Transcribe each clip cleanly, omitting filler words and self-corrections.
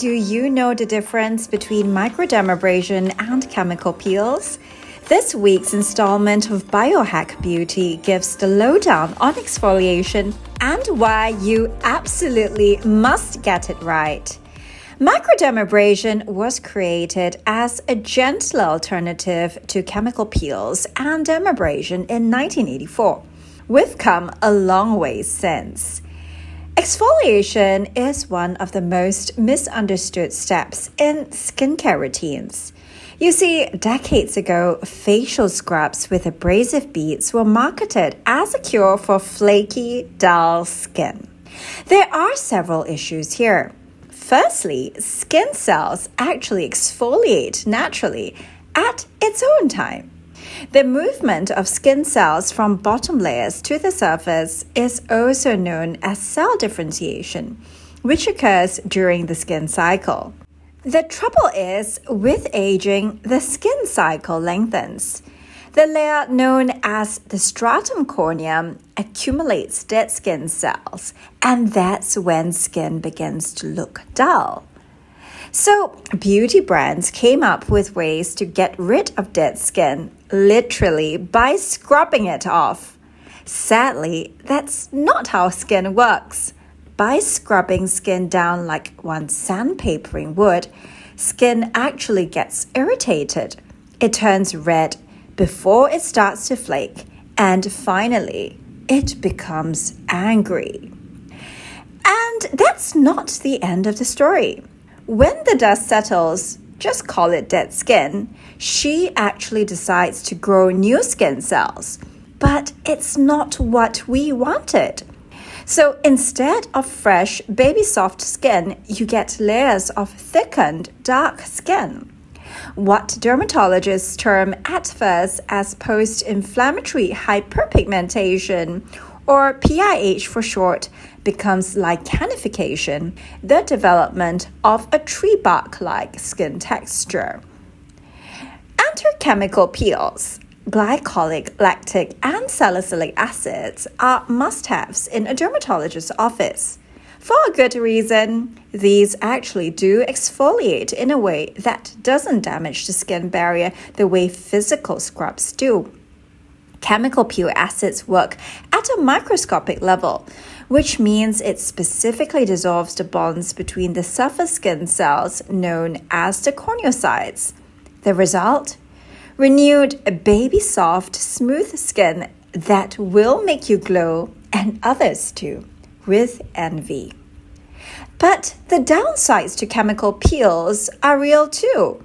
Do you know the difference between microdermabrasion and chemical peels? This week's installment of Biohack Beauty gives the lowdown on exfoliation and why you absolutely must get it right. Microdermabrasion was created as a gentler alternative to chemical peels and dermabrasion in 1984. We've come a long way since. Exfoliation is one of the most misunderstood steps in skincare routines. You see, decades ago, facial scrubs with abrasive beads were marketed as a cure for flaky, dull skin. There are several issues here. Firstly, skin cells actually exfoliate naturally at its own time. The movement of skin cells from bottom layers to the surface is also known as cell differentiation, which occurs during the skin cycle. The trouble is, with aging, the skin cycle lengthens. The layer known as the stratum corneum accumulates dead skin cells, and that's when skin begins to look dull. So, beauty brands came up with ways to get rid of dead skin, literally by scrubbing it off. Sadly, that's not how skin works. By scrubbing skin down like one sandpapering would, skin actually gets irritated. It turns red before it starts to flake, and finally, it becomes angry. And that's not the end of the story. When the dust settles, just call it dead skin, she actually decides to grow new skin cells. But it's not what we wanted. So instead of fresh, baby soft skin, you get layers of thickened, dark skin. What dermatologists term at first as post-inflammatory hyperpigmentation, or PIH for short, becomes lichenification, the development of a tree bark-like skin texture. Enter chemical peels. Glycolic, lactic, and salicylic acids are must-haves in a dermatologist's office. For a good reason, these actually do exfoliate in a way that doesn't damage the skin barrier the way physical scrubs do. Chemical peel acids work at a microscopic level, which means it specifically dissolves the bonds between the surface skin cells known as the corneocytes. The result? Renewed, baby-soft, smooth skin that will make you glow, and others too, with envy. But the downsides to chemical peels are real too.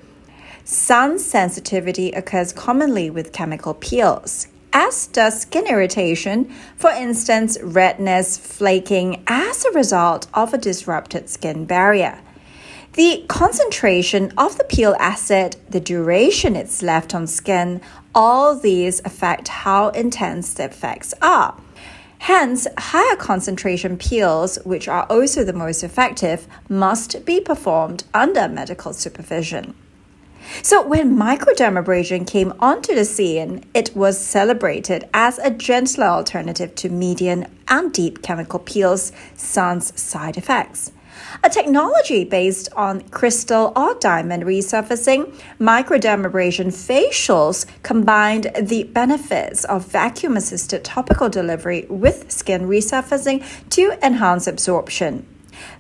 Sun sensitivity occurs commonly with chemical peels, as does skin irritation, for instance, redness, flaking, as a result of a disrupted skin barrier. The concentration of the peel acid, the duration it's left on skin, all these affect how intense the effects are. Hence, higher concentration peels, which are also the most effective, must be performed under medical supervision. So when microdermabrasion came onto the scene, it was celebrated as a gentler alternative to medium and deep chemical peels sans side effects. A technology based on crystal or diamond resurfacing, microdermabrasion facials combined the benefits of vacuum-assisted topical delivery with skin resurfacing to enhance absorption.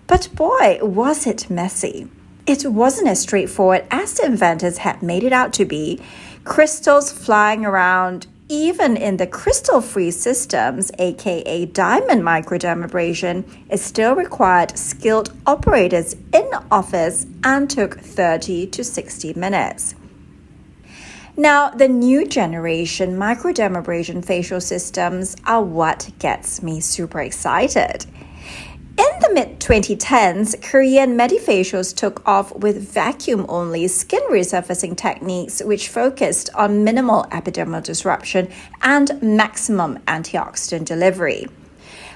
But boy, was it messy. It wasn't as straightforward as the inventors had made it out to be. Crystals flying around, even in the crystal-free systems, aka diamond microdermabrasion, it still required skilled operators in the office and took 30 to 60 minutes. Now, the new generation microdermabrasion facial systems are what gets me super excited. In the mid-2010s, Korean medifacials took off with vacuum-only skin resurfacing techniques which focused on minimal epidermal disruption and maximum antioxidant delivery.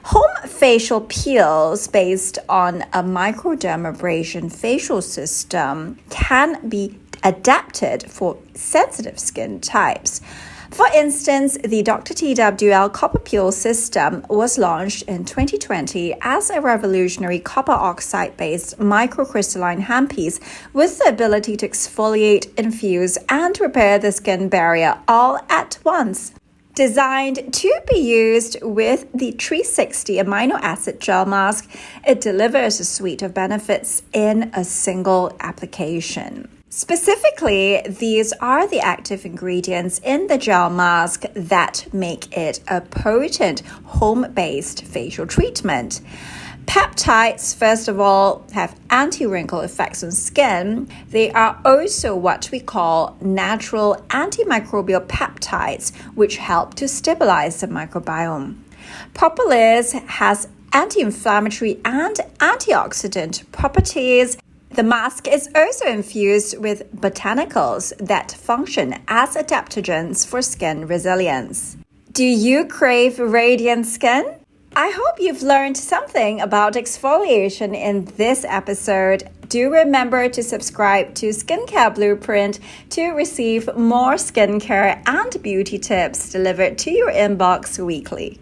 Home facial peels based on a microdermabrasion facial system can be adapted for sensitive skin types. For instance, the Dr. TWL Copper Peel system was launched in 2020 as a revolutionary copper oxide-based microcrystalline handpiece with the ability to exfoliate, infuse, and repair the skin barrier all at once. Designed to be used with the 360 amino acid gel mask, it delivers a suite of benefits in a single application. Specifically, these are the active ingredients in the gel mask that make it a potent home-based facial treatment. Peptides, first of all, have anti-wrinkle effects on skin. They are also what we call natural antimicrobial peptides, which help to stabilize the microbiome. Propolis has anti-inflammatory and antioxidant properties. The mask is also infused with botanicals that function as adaptogens for skin resilience. Do you crave radiant skin? I hope you've learned something about exfoliation in this episode. Do remember to subscribe to Skincare Blueprint to receive more skincare and beauty tips delivered to your inbox weekly.